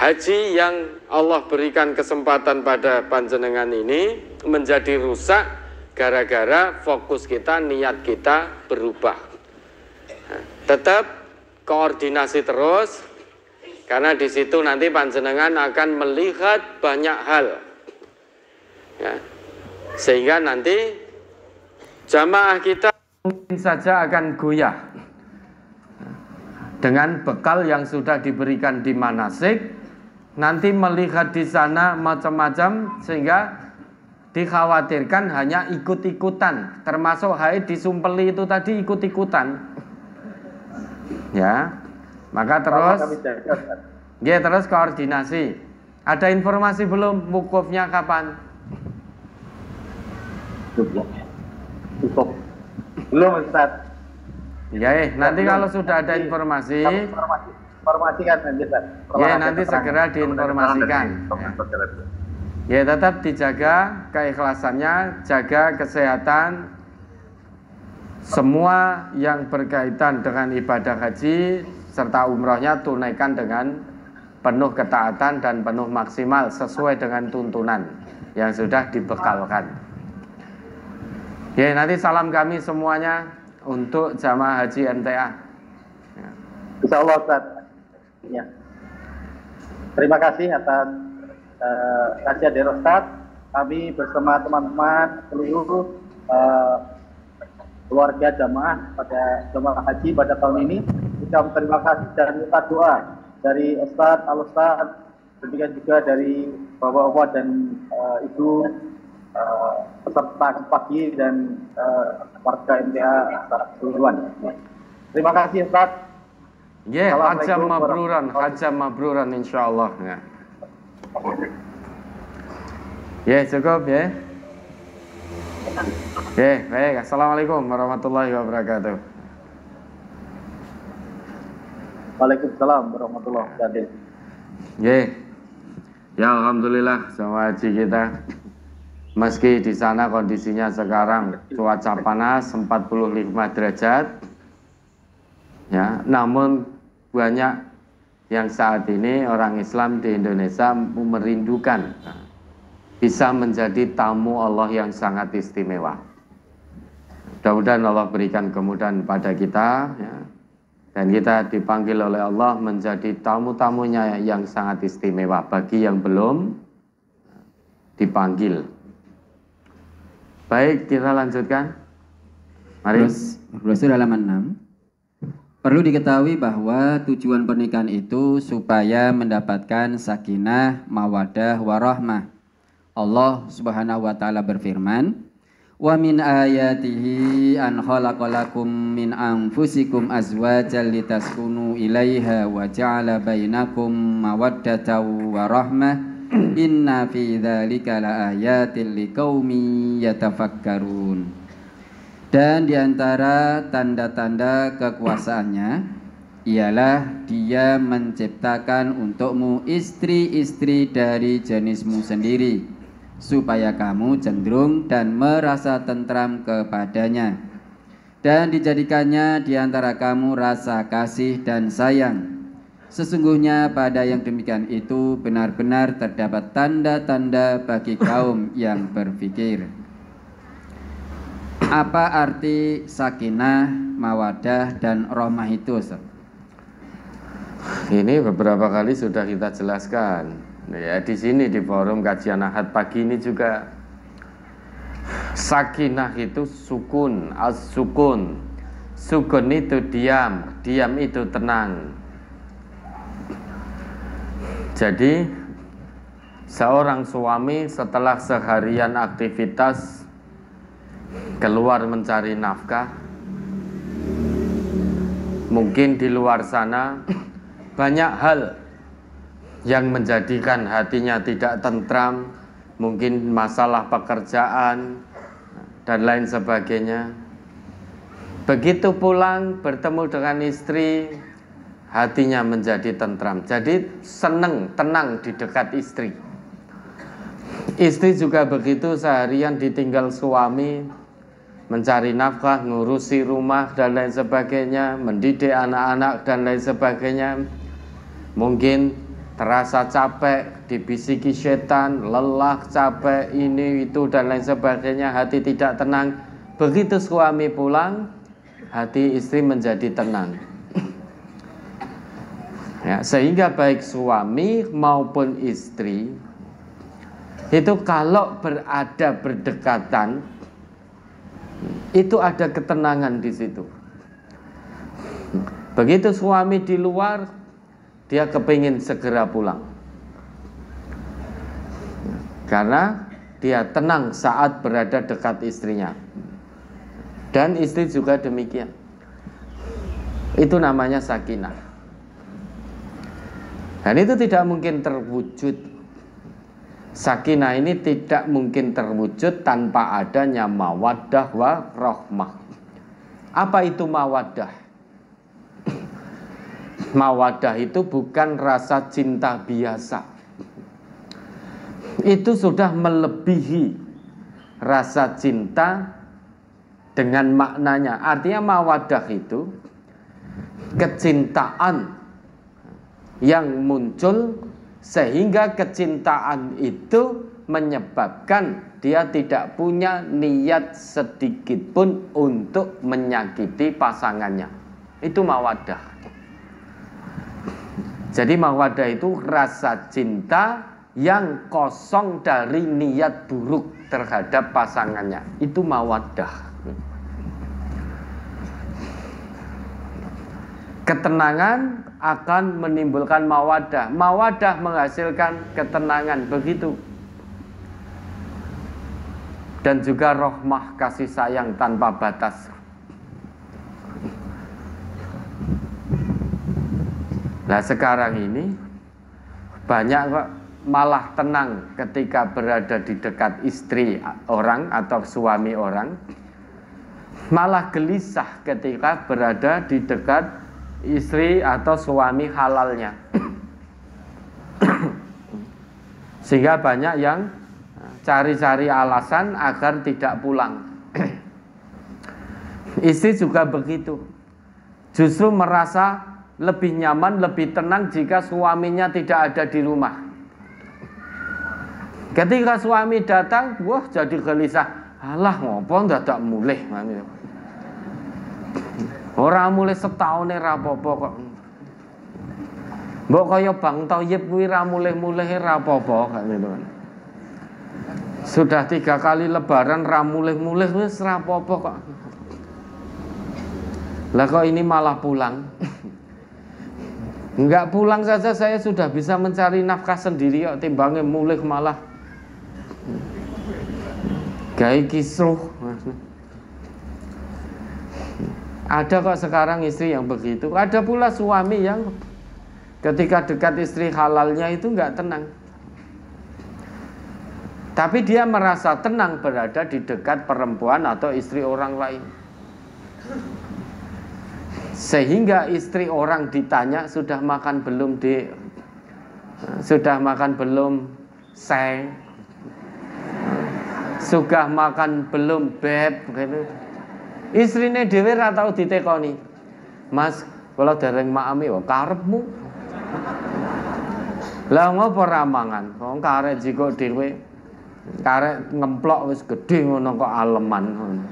haji yang Allah berikan kesempatan pada panjenengan ini menjadi rusak gara-gara fokus kita, niat kita berubah. Tetap koordinasi terus, karena di situ nanti panjenengan akan melihat banyak hal, ya. Sehingga nanti jamaah kita mungkin saja akan goyah dengan bekal yang sudah diberikan di manasik. Nanti melihat di sana macam-macam, sehingga dikhawatirkan hanya ikut-ikutan, termasuk haid disumpeli itu tadi ikut-ikutan, ya. Maka terus ya, terus koordinasi. Ada informasi belum wukufnya kapan? Cukup. Belum, Ustaz. Ya, nanti kalau sudah ada informasi, informasikan nanti, Ustaz. Ya, nanti segera diinformasikan. Ya, tetap dijaga keikhlasannya, jaga kesehatan. Semua yang berkaitan dengan ibadah haji serta umrohnya tunaikan dengan penuh ketaatan dan penuh maksimal sesuai dengan tuntunan yang sudah dibekalkan. Ya, nanti salam kami semuanya untuk jamaah haji MTA. Ya. Insyaallah, Ustaz. Ya. Terima kasih atas kajian dari Ustaz. Kami bersama teman-teman seluruh keluarga jamaah pada jamaah haji pada tahun ini, ucap terima kasih dan minta doa dari Ustaz, Al-Ustaz, demikian juga dari bapak-bapak dan ibu peserta pagi dan warga MTA secara keseluruhan. Terima kasih, Ustaz. Ya, hajam mabruran insyaallah, ya. Ya, cukup ya. Ya, baik. Assalamualaikum warahmatullahi wabarakatuh. Waalaikumsalam warahmatullahi wabarakatuh. Ya, alhamdulillah jamaah haji kita. Meski di sana kondisinya sekarang cuaca panas 45 derajat. Ya, namun banyak yang saat ini orang Islam di Indonesia merindukan bisa menjadi tamu Allah yang sangat istimewa. Mudah-mudahan Allah berikan kemudahan pada kita, ya. Dan kita dipanggil oleh Allah menjadi tamu-tamunya yang sangat istimewa bagi yang belum dipanggil. Baik, kita lanjutkan. Mari. Rasul halaman 6. Perlu diketahui bahwa tujuan pernikahan itu supaya mendapatkan sakinah, mawaddah, warahmah. Allah Subhanahu wa taala berfirman, "Wa min ayatihi an khalaqalakum min anfusikum azwajan litaskunu ilaiha wa ja'ala bainakum mawaddatan wa rahmah. Inna fi dzalika laayatin liqaumin yatafakkarun." Dan di antara tanda-tanda kekuasaannya ialah Dia menciptakan untukmu istri-istri dari jenismu sendiri, supaya kamu cenderung dan merasa tentram kepadanya, dan dijadikannya di antara kamu rasa kasih dan sayang. Sesungguhnya pada yang demikian itu benar-benar terdapat tanda-tanda bagi kaum yang berfikir. Apa arti sakinah, mawadah, dan rahmah itu, Ustaz? Ini beberapa kali sudah kita jelaskan. Ya, di sini di forum kajian Ahad pagi ini juga sakinah itu sukun, as-sukun. Sukun itu diam, diam itu tenang. Jadi seorang suami setelah seharian aktivitas keluar mencari nafkah, mungkin di luar sana banyak hal yang menjadikan hatinya tidak tentram, mungkin masalah pekerjaan dan lain sebagainya. Begitu pulang bertemu dengan istri, hatinya menjadi tentram, jadi senang, tenang di dekat istri. Istri juga begitu, seharian ditinggal suami, mencari nafkah, ngurusi rumah dan lain sebagainya, mendidik anak-anak dan lain sebagainya. Mungkin terasa capek, dibisiki setan, lelah, capek, ini, itu, dan lain sebagainya, hati tidak tenang. Begitu suami pulang, hati istri menjadi tenang. Ya, sehingga baik suami maupun istri itu kalau berada berdekatan, itu ada ketenangan di situ. Begitu suami di luar, dia kepingin segera pulang, karena dia tenang saat berada dekat istrinya. Dan istri juga demikian. Itu namanya sakinah. Dan itu tidak mungkin terwujud. Sakinah ini tidak mungkin terwujud tanpa adanya mawaddah wa rahmah. Apa itu mawaddah? Mawaddah itu bukan rasa cinta biasa. Itu sudah melebihi rasa cinta dengan maknanya. Artinya mawaddah itu kecintaan yang muncul sehingga kecintaan itu menyebabkan dia tidak punya niat sedikit pun untuk menyakiti pasangannya. Itu mawaddah. Jadi mawaddah itu rasa cinta yang kosong dari niat buruk terhadap pasangannya. Itu mawaddah. Ketenangan akan menimbulkan mawaddah. Mawaddah menghasilkan ketenangan, begitu. Dan juga rahmah, kasih sayang tanpa batas. Nah sekarang ini banyak kok malah tenang ketika berada di dekat istri orang atau suami orang, malah gelisah ketika berada di dekat istri atau suami halalnya. Sehingga banyak yang cari-cari alasan agar tidak pulang. Istri juga begitu. Justru merasa lebih nyaman, lebih tenang jika suaminya tidak ada di rumah. Ketika suami datang, wah jadi gelisah. Alah ngopo dadak mulih. Orang mulai setahun ra apa-apa kok. Mbok kaya Bang Thoyib kuwi ra mulih-mulih ra apa-apa kan gitu. Sudah 3 kali lebaran ra mulih-mulih wis ra apa-apa kok. Lah kok ini malah pulang. Enggak pulang saja saya sudah bisa mencari nafkah sendiri kok, timbangnya mulih malah gawe kisruh. Ada kok sekarang istri yang begitu. Ada pula suami yang ketika dekat istri halalnya itu enggak tenang. Tapi dia merasa tenang berada di dekat perempuan atau istri orang lain. Sehingga istri orang ditanya, sudah makan belum Dek? Sudah makan belum Sayang? Sudah makan belum Beb? Gitu. Istrine dhewe ra tau ditekoni. Mas, kula dereng maami wae karepmu. Lah ngopo ra mangan? Wong karek jiko dhewe. Karek ngemplok wis gedhe ngono kok aleman ngono.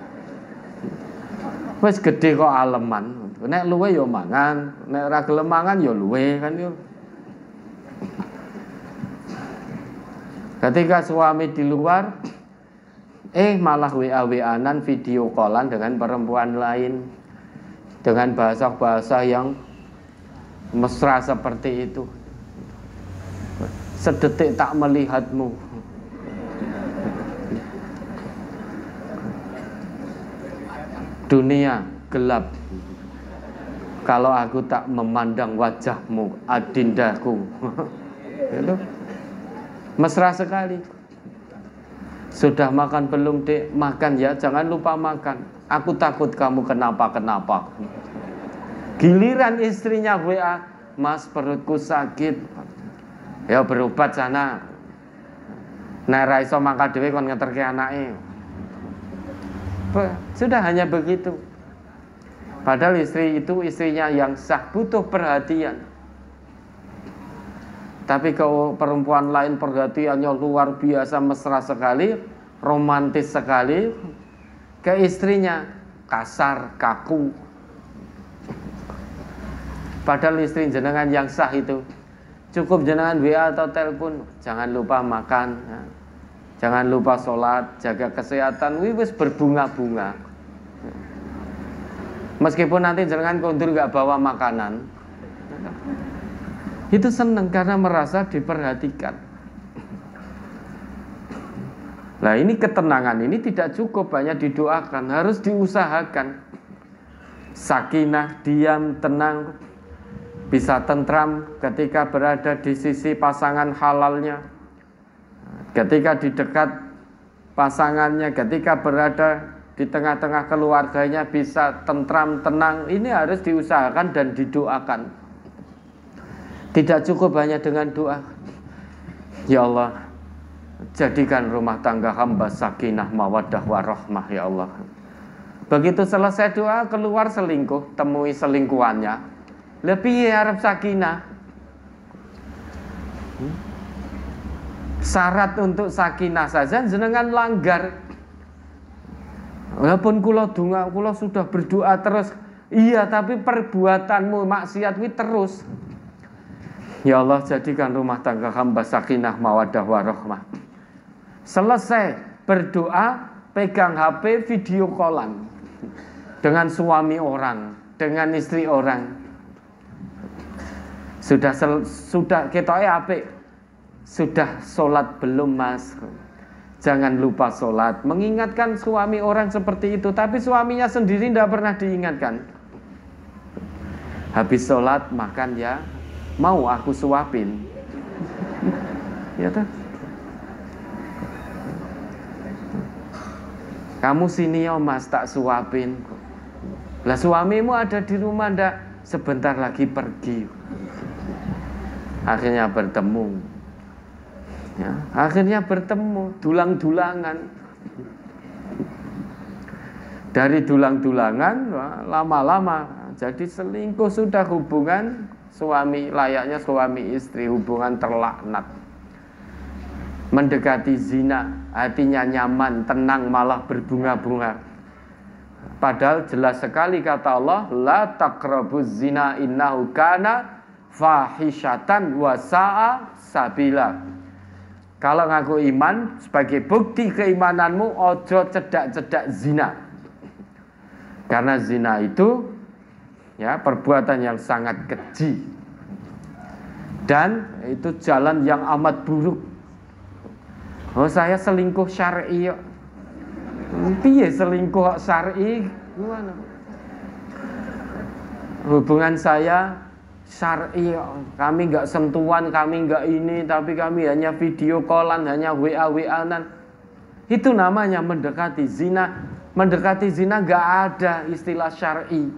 Wis gedhe kok aleman. Nek luwe ya mangan, nek ora gelem mangan ya luwe kan yo. Ketika suami di luar, malah WA-WA-an, video callan dengan perempuan lain dengan bahasa-bahasa yang mesra seperti itu. Sedetik tak melihatmu. Dunia gelap kalau aku tak memandang wajahmu, adindaku. Itu mesra sekali. Sudah makan belum Dek? Makan ya, jangan lupa makan. Aku takut kamu kenapa-kenapa. Giliran istrinya WA, Mas perutku sakit. Ya berobat sana. Nek ra iso makan dhewe kon ngeterke anake. Sudah hanya begitu. Padahal istri itu istrinya yang sah, butuh perhatian. Tapi kalau perempuan lain perhatiannya luar biasa, mesra sekali, romantis sekali, ke istrinya kasar, kaku. Padahal istri jenengan yang sah itu cukup jenengan WA atau telepon, jangan lupa makan, jangan lupa sholat, jaga kesehatan, wis berbunga-bunga. Meskipun nanti jenengan kondur gak bawa makanan, itu seneng karena merasa diperhatikan. Nah ini ketenangan ini tidak cukup hanya didoakan, harus diusahakan. Sakinah, diam, tenang, bisa tentram ketika berada di sisi pasangan halalnya, ketika di dekat pasangannya, ketika berada di tengah-tengah keluarganya bisa tentram, tenang. Ini harus diusahakan dan didoakan. Tidak cukup hanya dengan doa. Ya Allah, jadikan rumah tangga hamba sakinah, mawaddah, warahmah ya Allah. Begitu selesai doa, keluar selingkuh, temui selingkuhannya. Lebih harap sakinah. Syarat untuk sakinah saja jenengan langgar. Walaupun kula sudah berdoa terus, iya tapi perbuatanmu maksiat terus. Ya Allah, jadikan rumah tangga hamba sakinah, mawaddah, warahmah. Selesai berdoa, pegang HP, video callan dengan suami orang, dengan istri orang. Sudah kita apik. Sudah sholat belum mas? Jangan lupa sholat. Mengingatkan suami orang seperti itu, tapi suaminya sendiri tidak pernah diingatkan. Habis sholat makan ya, mau aku suapin. Ya toh? Kamu sini ya mas, tak suapin. Lah suamimu ada di rumah ndak? Sebentar lagi pergi. Akhirnya bertemu. Ya, akhirnya bertemu, dulang-dulangan. Dari dulang-dulangan lama-lama jadi selingkuh, sudah hubungan suami layaknya suami istri, hubungan terlaknat. Mendekati zina, hatinya nyaman, tenang, malah berbunga-bunga. Padahal jelas sekali kata Allah, la taqrabuz zina innahu kana fahisyatan wa sa'a sabila. Kalau ngaku iman, sebagai bukti keimananmu, ojo cedak-cedak zina. Karena zina itu ya perbuatan yang sangat keji. Dan itu jalan yang amat buruk. Oh saya selingkuh syar'i. Piye selingkuh syar'i? Gimana? Hubungan saya syar'i, kami nggak sentuhan, kami nggak ini, tapi kami hanya video callan, hanya WA-WA-an. Itu namanya mendekati zina. Mendekati zina nggak ada istilah syar'i.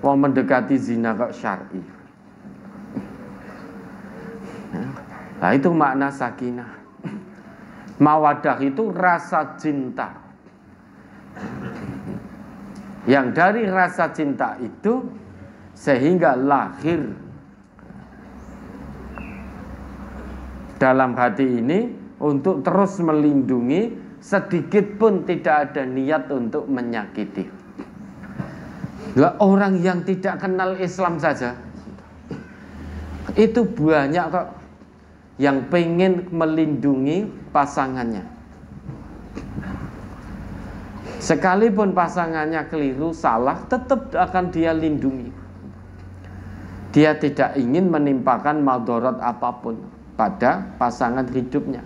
Wong mendekati zina kok syar'i. Nah itu makna sakinah. Mawadah itu rasa cinta. Yang dari rasa cinta itu sehingga lahir dalam hati ini untuk terus melindungi, sedikit pun tidak ada niat untuk menyakiti. Lah orang yang tidak kenal Islam saja itu banyak kok yang pengen melindungi pasangannya. Sekalipun pasangannya keliru, salah, tetap akan dia lindungi. Dia tidak ingin menimpakan madarat apapun pada pasangan hidupnya.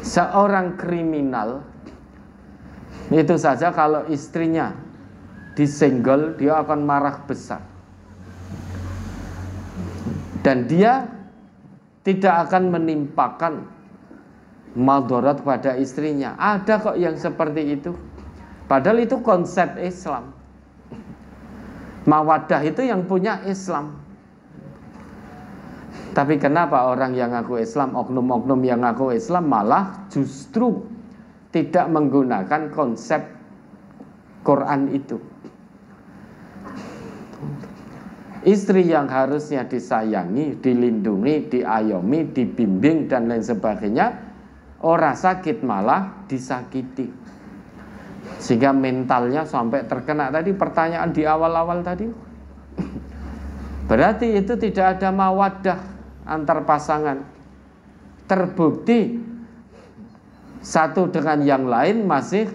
Seorang kriminal itu saja kalau istrinya disenggol, dia akan marah besar. Dan dia tidak akan menimpakan madarat pada istrinya. Ada kok yang seperti itu. Padahal itu konsep Islam. Mawadah itu yang punya Islam. Tapi kenapa orang yang ngaku Islam, oknum-oknum yang ngaku Islam malah justru tidak menggunakan konsep Quran itu. Istri yang harusnya disayangi, dilindungi, diayomi, dibimbing dan lain sebagainya, ora sakit malah disakiti. Sehingga mentalnya sampai terkena tadi pertanyaan di awal-awal tadi. Berarti itu tidak ada mawaddah antar pasangan. Terbukti satu dengan yang lain masih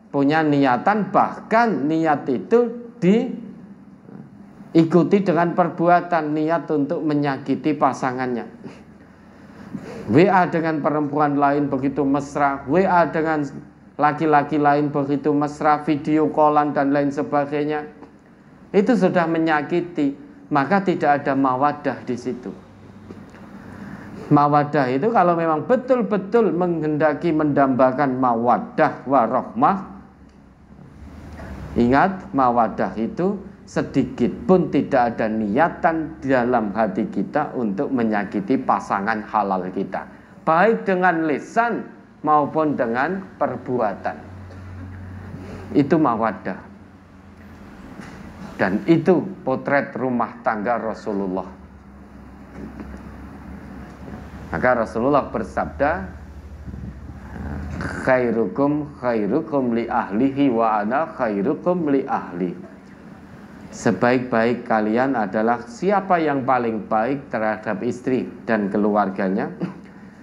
punya niatan, bahkan niat itu diikuti dengan perbuatan, niat untuk menyakiti pasangannya. WA dengan perempuan lain begitu mesra, WA dengan laki-laki lain begitu mesra, video callan dan lain sebagainya. Itu sudah menyakiti, maka tidak ada mawaddah di situ. Mawaddah itu kalau memang betul-betul menghendaki mendambakan mawaddah warahmah, ingat mawaddah itu sedikit pun tidak ada niatan dalam hati kita untuk menyakiti pasangan halal kita, baik dengan lisan maupun dengan perbuatan. Itu mawaddah. Dan itu potret rumah tangga Rasulullah. Maka Rasulullah bersabda, khairukum li ahlihi wa ana khairukum li ahli. Sebaik-baik kalian adalah siapa yang paling baik terhadap istri dan keluarganya,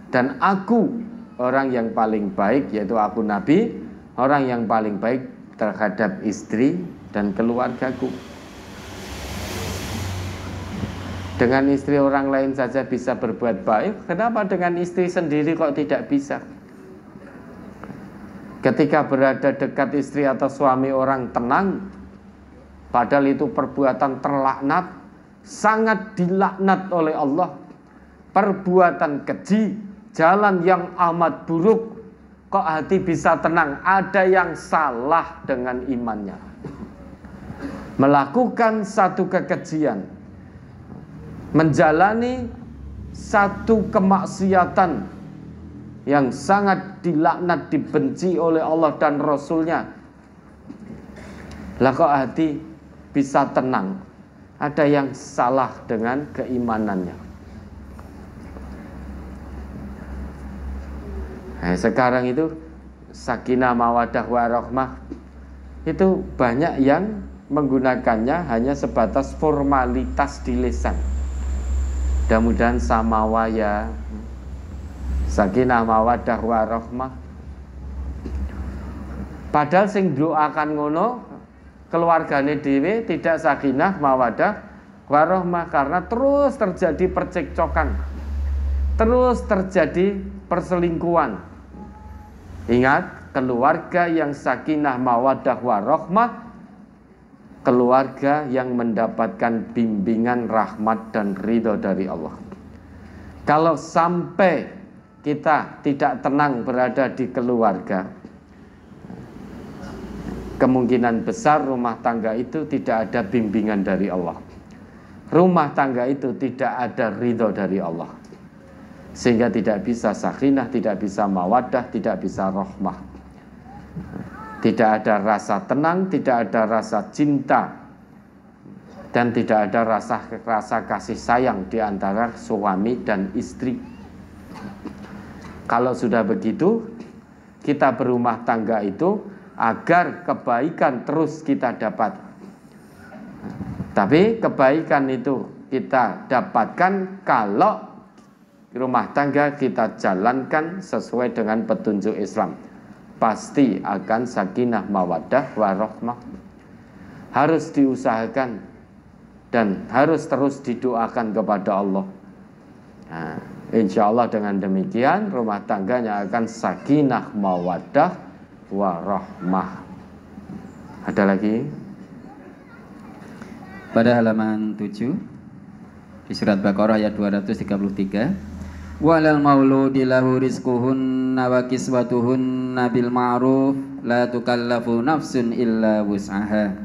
dan aku orang yang paling baik, yaitu aku Nabi, orang yang paling baik terhadap istri dan keluargaku. Dengan istri orang lain saja bisa berbuat baik, kenapa dengan istri sendiri kok tidak bisa? Ketika berada dekat istri atau suami orang tenang, padahal itu perbuatan terlaknat, sangat dilaknat oleh Allah. Perbuatan keji, jalan yang amat buruk, kok hati bisa tenang? Ada yang salah dengan imannya. Melakukan satu kekejian, menjalani satu kemaksiatan yang sangat dilaknat, dibenci oleh Allah dan Rasulnya. Lah kok hati bisa tenang? Ada yang salah dengan keimanannya. Nah, sekarang itu sakinah mawaddah warahmah itu banyak yang menggunakannya hanya sebatas formalitas di lisan. Mudah-mudahan samawa ya, sakinah mawaddah warahmah. Padahal sing doakan ngono keluargane dhewe tidak sakinah mawaddah warahmah, karena terus terjadi percekcokan, terus terjadi perselingkuhan. Ingat, keluarga yang sakinah mawaddah warahmah, keluarga yang mendapatkan bimbingan, rahmat dan ridho dari Allah. Kalau sampai kita tidak tenang berada di keluarga, kemungkinan besar rumah tangga itu tidak ada bimbingan dari Allah. Rumah tangga itu tidak ada ridho dari Allah. Sehingga tidak bisa sakinah, tidak bisa mawaddah, tidak bisa rahmah. Tidak ada rasa tenang, tidak ada rasa cinta, dan tidak ada rasa kasih sayang di antara suami dan istri. Kalau sudah begitu, kita berumah tangga itu agar kebaikan terus kita dapat. Tapi kebaikan itu kita dapatkan kalau rumah tangga kita jalankan sesuai dengan petunjuk Islam. Pasti akan sakinah mawaddah warahmah. Harus diusahakan dan harus terus didoakan kepada Allah. Nah, insya Allah dengan demikian rumah tangganya akan sakinah mawaddah warahmah. Ada lagi? Pada halaman 7 di surat Baqarah ayat 233. Walal mauludi lahu rizquhunna wa kiswatuhunna bil ma'ruf la tukallafu nafsun illa wus'aha.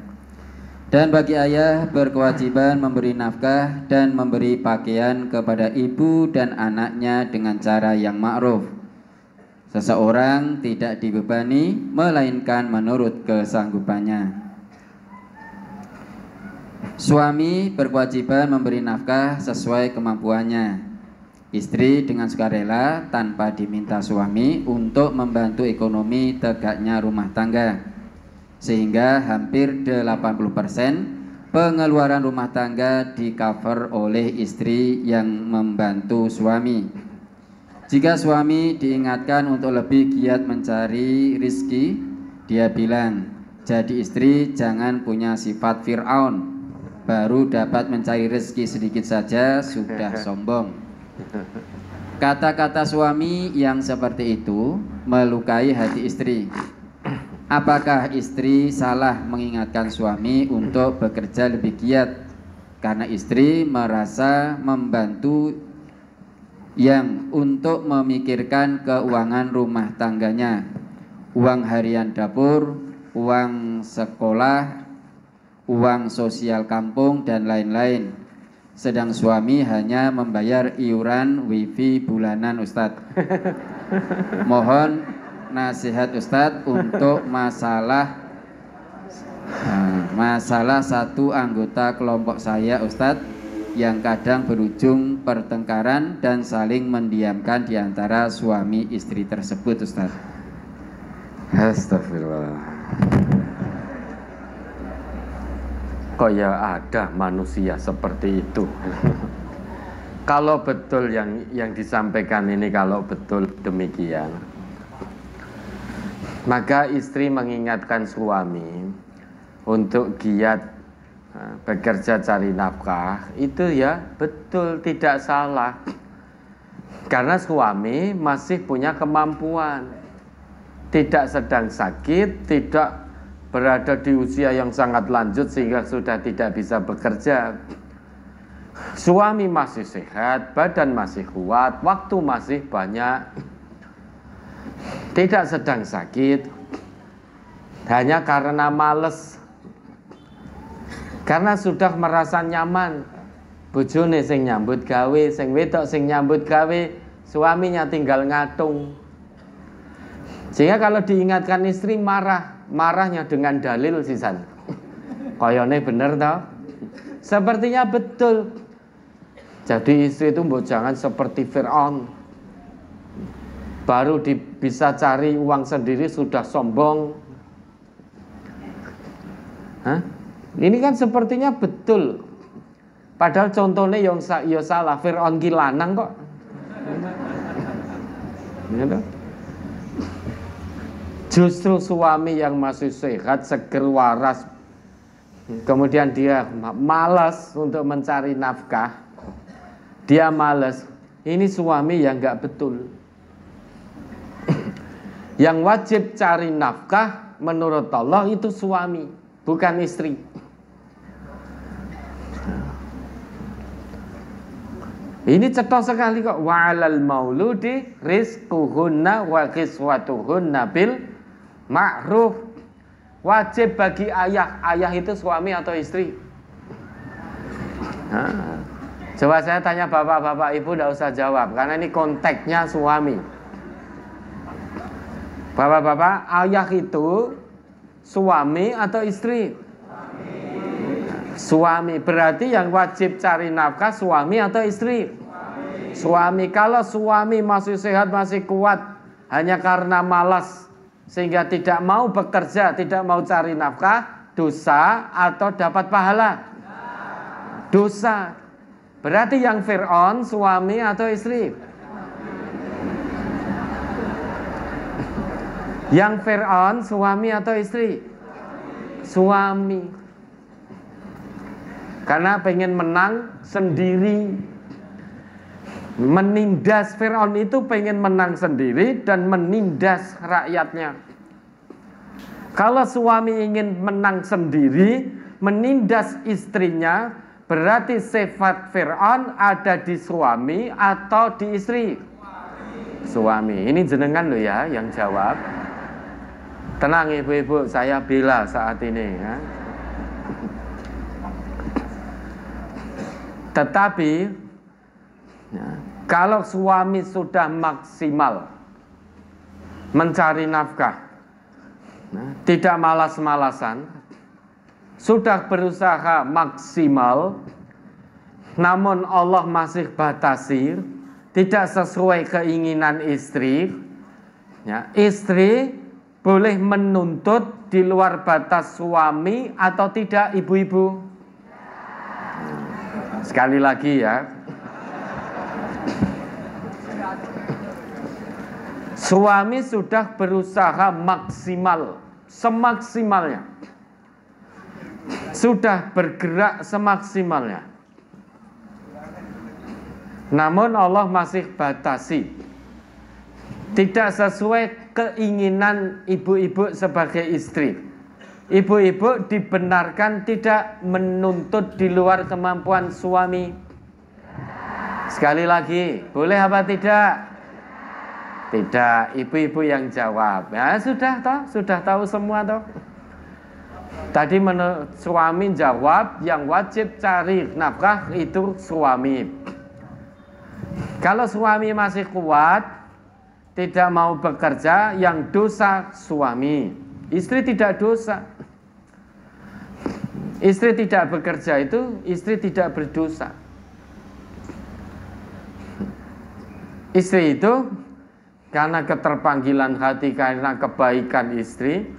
Dan bagi ayah berkewajiban memberi nafkah dan memberi pakaian kepada ibu dan anaknya dengan cara yang ma'ruf. Seseorang tidak dibebani melainkan menurut kesanggupannya. Suami berkewajiban memberi nafkah sesuai kemampuannya. Istri dengan sukarela tanpa diminta suami untuk membantu ekonomi tegaknya rumah tangga. Sehingga hampir 80% pengeluaran rumah tangga di-cover oleh istri yang membantu suami. Jika suami diingatkan untuk lebih giat mencari rizki, dia bilang, jadi istri jangan punya sifat Fir'aun, baru dapat mencari rezeki sedikit saja sudah sombong. Kata-kata suami yang seperti itu melukai hati istri. Apakah istri salah mengingatkan suami untuk bekerja lebih giat karena istri merasa membantu yang untuk memikirkan keuangan rumah tangganya, uang harian dapur, uang sekolah, uang sosial kampung, dan lain-lain. Sedang suami hanya membayar iuran wifi bulanan, Ustadz. Mohon nasihat Ustadz untuk masalah satu anggota kelompok saya, Ustadz, yang kadang berujung pertengkaran dan saling mendiamkan di antara suami istri tersebut, Ustadz. Astagfirullah. Kok ya ada manusia seperti itu? Kalau betul yang disampaikan ini, kalau betul demikian, maka istri mengingatkan suami untuk giat bekerja cari nafkah, itu ya betul, tidak salah. Karena suami masih punya kemampuan, tidak sedang sakit, tidak berada di usia yang sangat lanjut sehingga sudah tidak bisa bekerja. Suami masih sehat, badan masih kuat, waktu masih banyak, tidak sedang sakit. Hanya karena males, karena sudah merasa nyaman, bojone sing nyambut gawe, sing wedok sing nyambut gawe, suaminya tinggal ngatung. Sehingga kalau diingatkan istri marahnya dengan dalil sisan. Koyone bener toh? Sepertinya betul. Jadi istri itu jangan seperti Fir'aun, baru bisa cari uang sendiri sudah sombong. Hah? Ini kan sepertinya betul. Padahal contohnya yang salah. Fir'aun ki lanang kok. Gitu. Justru suami yang masih sehat, seger, waras, kemudian dia malas untuk mencari nafkah, dia malas. Ini suami yang gak betul. Yang wajib cari nafkah menurut Allah itu suami, bukan istri. Ini cetok sekali kok. Wa'alal mauludi rizquhunna wa kiswatuhunna bil ma'ruf. Wajib bagi ayah. Ayah itu suami atau istri? Coba saya tanya bapak-bapak, ibu tidak usah jawab, karena ini konteksnya suami. Bapak-bapak, ayah itu suami atau istri? Suami. Berarti yang wajib cari nafkah suami atau istri? Suami. Kalau suami masih sehat, masih kuat, hanya karena malas sehingga tidak mau bekerja, tidak mau cari nafkah, dosa atau dapat pahala? Dosa. Berarti yang Fir'aun suami atau istri? Yang Fir'aun suami atau istri? Suami. Karena pengen menang sendiri, menindas. Fir'aun itu pengen menang sendiri dan menindas rakyatnya. Kalau suami ingin menang sendiri, menindas istrinya, berarti sifat Fir'aun ada di suami atau di istri? Suami. Ini jenengan loh ya yang jawab. Tenang ibu-ibu, saya bela saat ini ya. Tetapi ya, kalau suami sudah maksimal mencari nafkah, tidak malas-malasan, sudah berusaha maksimal, namun Allah masih batasi, tidak sesuai keinginan istri, ya, istri boleh menuntut di luar batas suami atau tidak, ibu-ibu? Sekali lagi ya, suami sudah berusaha maksimal, semaksimalnya, sudah bergerak semaksimalnya, namun Allah masih batasi, tidak sesuai keinginan ibu-ibu sebagai istri. Ibu-ibu dibenarkan tidak menuntut di luar kemampuan suami. Sekali lagi, boleh apa tidak? Tidak, ibu-ibu yang jawab. Ya sudah toh, sudah tahu semua toh. Tadi suami jawab, yang wajib cari nafkah itu suami. Kalau suami masih kuat, tidak mau bekerja, yang dosa suami. Istri tidak dosa. Istri tidak bekerja itu, istri tidak berdosa. Istri itu karena keterpanggilan hati, karena kebaikan istri,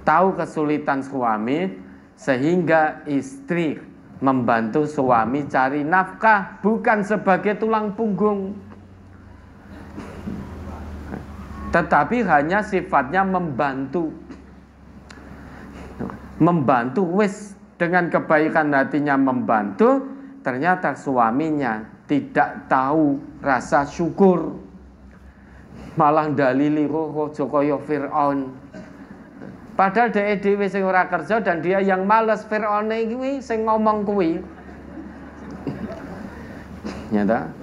tahu kesulitan suami, sehingga istri membantu suami cari nafkah, bukan sebagai tulang punggung, tetapi hanya sifatnya membantu. Membantu, wis, dengan kebaikan hatinya membantu, ternyata suaminya tidak tahu rasa syukur, malah dalili roh Jokoyo Fir'aun. Padahal dia dhewe sing ora kerja dan dia yang males, Fir'aun iki sing ngomong kuwi. Nyata.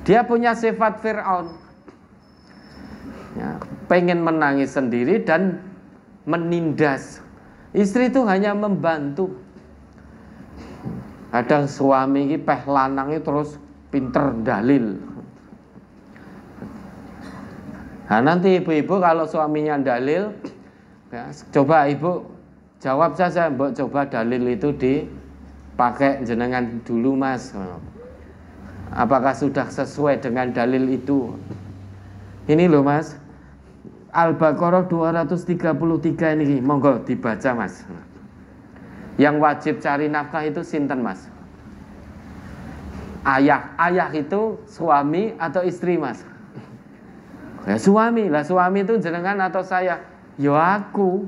Dia punya sifat Fir'aun. Ya, pengen menangis sendiri dan menindas. Istri itu hanya membantu. Kadang suami ini peh lanang itu terus pinter dalil. Nah nanti ibu-ibu kalau suaminya dalil, ya, coba ibu jawab saja, mbok coba dalil itu dipakai jenengan dulu mas. Apakah sudah sesuai dengan dalil itu? Ini loh mas, Al-Baqarah 233 ini, monggo dibaca mas. Yang wajib cari nafkah itu sinten mas? Ayah itu suami atau istri mas? Ya suami lah, suami itu jenengan atau saya? Ya aku.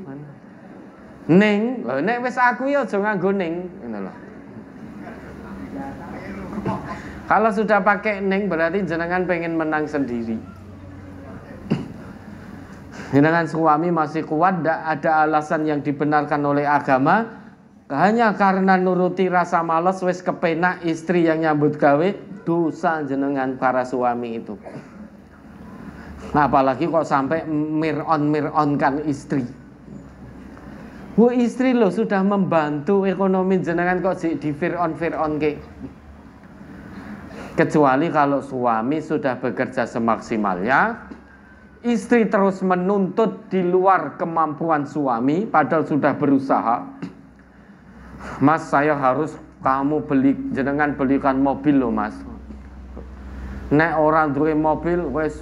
Ning, nek wis aku ya aja nganggo ning, ngono lho. Kalau sudah pakai ning berarti jenengan pengen menang sendiri. Dengan suami masih kuat, tidak ada alasan yang dibenarkan oleh agama, hanya karena nuruti rasa malas, wis kepenak istri yang nyambut gawe, dosa jenengan para suami itu. Nah, apalagi kok sampai miron-mironkan istri. Bu istri loh sudah membantu ekonomi jenengan kok di Fir'on ke. Kecuali kalau suami sudah bekerja semaksimalnya, istri terus menuntut di luar kemampuan suami, padahal sudah berusaha. Mas, saya harus kamu jenengan belikan mobil loh mas. Nek orang duwe mobil, wes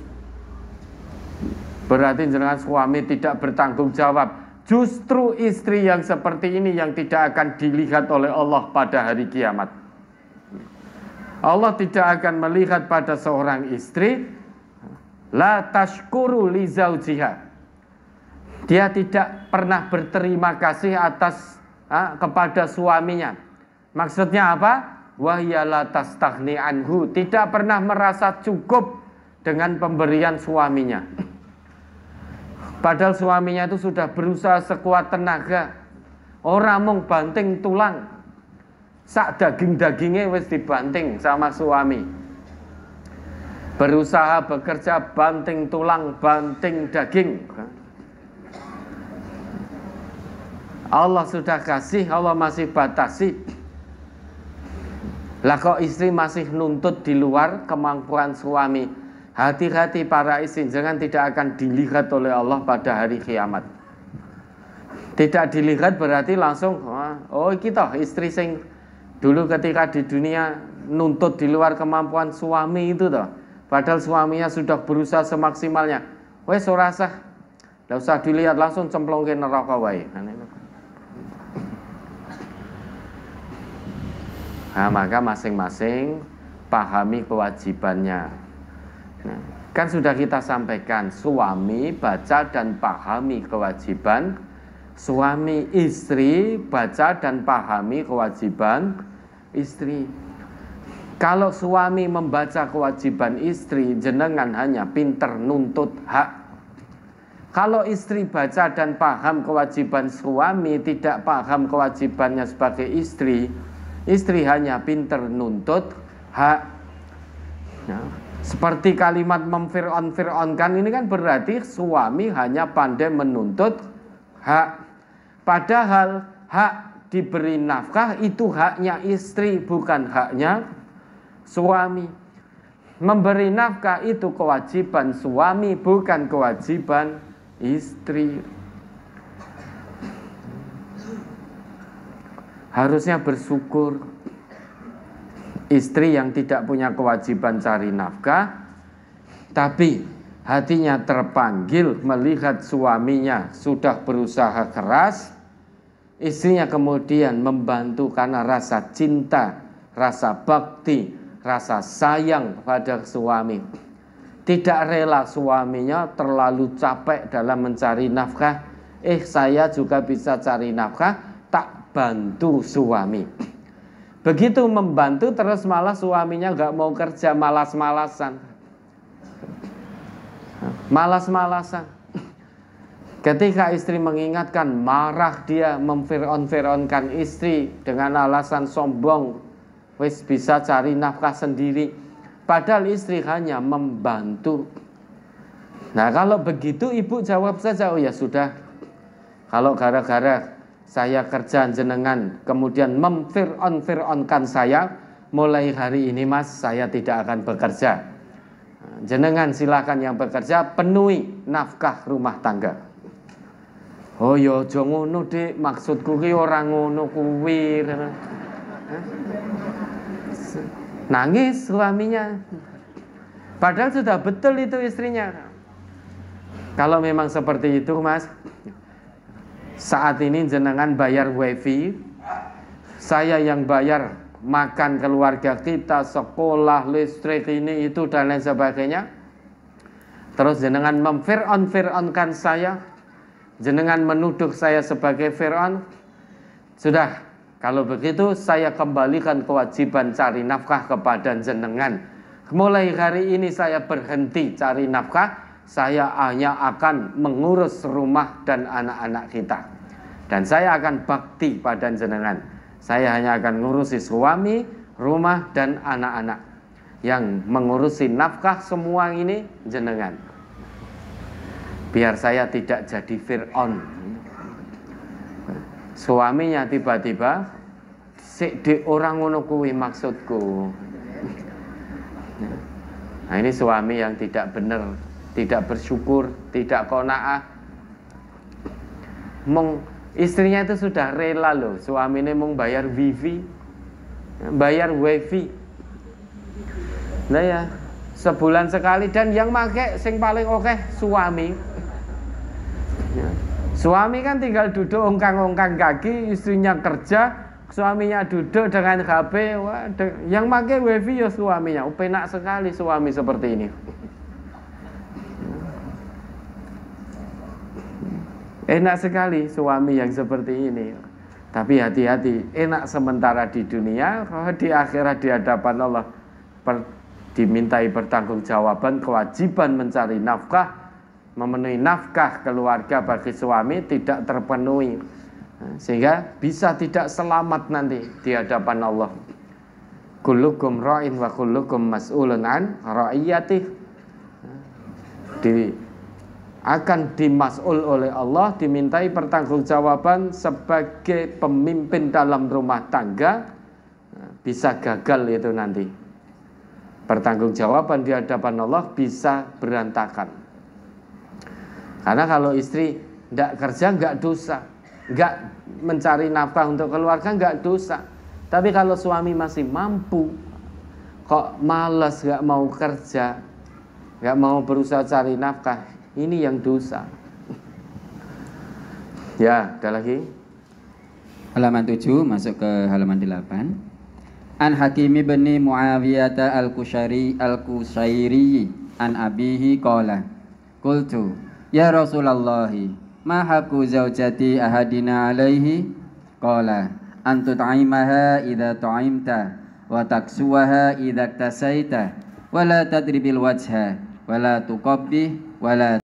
berarti jenengan suami tidak bertanggung jawab. Justru istri yang seperti ini yang tidak akan dilihat oleh Allah pada hari kiamat. Allah tidak akan melihat pada seorang istri la tashkuru li zaujiha. Dia tidak pernah berterima kasih atas kepada suaminya. Maksudnya apa? Wa hiya la tastaghni anhu. Tidak pernah merasa cukup dengan pemberian suaminya. Padahal suaminya itu sudah berusaha sekuat tenaga. Ora mung banting tulang. Sak daging-dagingnya wis dibanting sama suami. Berusaha bekerja banting tulang, banting daging. Allah sudah kasih, Allah masih batasi. Lah kok istri masih nuntut di luar kemampuan suami? Hati-hati para istri, jangan tidak akan dilihat oleh Allah pada hari kiamat. Tidak dilihat berarti langsung oh kita istri sing dulu ketika di dunia nuntut di luar kemampuan suami itu toh. Padahal suaminya sudah berusaha semaksimalnya. Wes ora sah. Nggak usah dilihat, langsung cemplongin neraka wae. Nah, maka masing-masing pahami kewajibannya. Nah, kan sudah kita sampaikan, suami baca dan pahami kewajiban suami, istri baca dan pahami kewajiban istri. Kalau suami membaca kewajiban istri, jenengan hanya pinter nuntut hak. Kalau istri baca dan paham kewajiban suami, tidak paham kewajibannya sebagai istri, istri hanya pinter nuntut hak. Nah, seperti kalimat memfir'on-fir'onkan ini kan berarti suami hanya pandai menuntut hak. Padahal hak diberi nafkah itu haknya istri, bukan haknya suami. Memberi nafkah itu kewajiban suami, bukan kewajiban istri. Harusnya bersyukur istri yang tidak punya kewajiban cari nafkah, tapi hatinya terpanggil melihat suaminya sudah berusaha keras, istrinya kemudian membantu karena rasa cinta, rasa bakti, rasa sayang pada suami. Tidak rela suaminya terlalu capek dalam mencari nafkah. Saya juga bisa cari nafkah, tak bantu suami. Begitu membantu terus malah suaminya gak mau kerja, malas-malasan. Malas-malasan. Ketika istri mengingatkan, marah dia, memfir'on-fir'onkan istri dengan alasan sombong, wis bisa cari nafkah sendiri, padahal istri hanya membantu. Nah, kalau begitu ibu jawab saja, oh ya sudah, kalau gara-gara saya kerja jenengan kemudian memfir'on-fir'onkan saya, mulai hari ini mas saya tidak akan bekerja. Jenengan silakan yang bekerja, penuhi nafkah rumah tangga. Oh ya aja ngono Dik, maksudku ki ora ngono kuwi. Nangis suaminya. Padahal sudah betul itu istrinya. Kalau memang seperti itu mas, saat ini jenengan bayar wifi, saya yang bayar makan keluarga kita, sekolah, listrik, ini itu dan lain sebagainya. Terus jenengan memfir'on-fir'onkan saya, jenengan menuduh saya sebagai Fir'aun. Sudah, kalau begitu saya kembalikan kewajiban cari nafkah kepada jenengan. Mulai hari ini saya berhenti cari nafkah, saya hanya akan mengurus rumah dan anak-anak kita. Dan saya akan bakti pada jenengan. Saya hanya akan ngurusi suami, rumah, dan anak-anak. Yang mengurusi nafkah semua ini jenengan. Biar saya tidak jadi Fir'aun. Suaminya tiba-tiba, sik di orang ngono kuwi maksudku. Nah, ini suami yang tidak benar, tidak bersyukur, tidak qanaah. Istrinya itu sudah rela loh, suaminya mau bayar wifi, bayar wifi. Nah ya, sebulan sekali, dan yang make sing paling oke suami. Suami kan tinggal duduk ongkang-ongkang kaki, istrinya kerja, suaminya duduk dengan HP. Wah, yang pakai wifi ya suaminya. Penak sekali suami seperti ini. Enak sekali suami yang seperti ini. Tapi hati-hati, enak sementara di dunia, di akhirat di hadapan Allah dimintai pertanggungjawaban, kewajiban mencari nafkah, memenuhi nafkah keluarga bagi suami tidak terpenuhi, sehingga bisa tidak selamat nanti di hadapan Allah. Kullukum ra'in wa kullukum mas'ulun an ra'iyatih. Akan dimas'ul oleh Allah, dimintai pertanggungjawaban sebagai pemimpin dalam rumah tangga, bisa gagal itu nanti. Pertanggungjawaban di hadapan Allah bisa berantakan. Karena kalau istri tidak kerja nggak dosa, nggak mencari nafkah untuk keluarga nggak dosa. Tapi kalau suami masih mampu, kok malas, nggak mau kerja, nggak mau berusaha cari nafkah, ini yang dosa. Ya, ada lagi. Halaman 7 masuk ke halaman 8. An Hakim bin Muawiyah al-Kushairi an abihi qala qultu ya Rasulullah ma haqqu zaujati ahadina alaihi qala an tut'imaha idza ta'imta wa taksuwaha idza iktasaita wa la tadribil wajha wa la tuqabbih wa la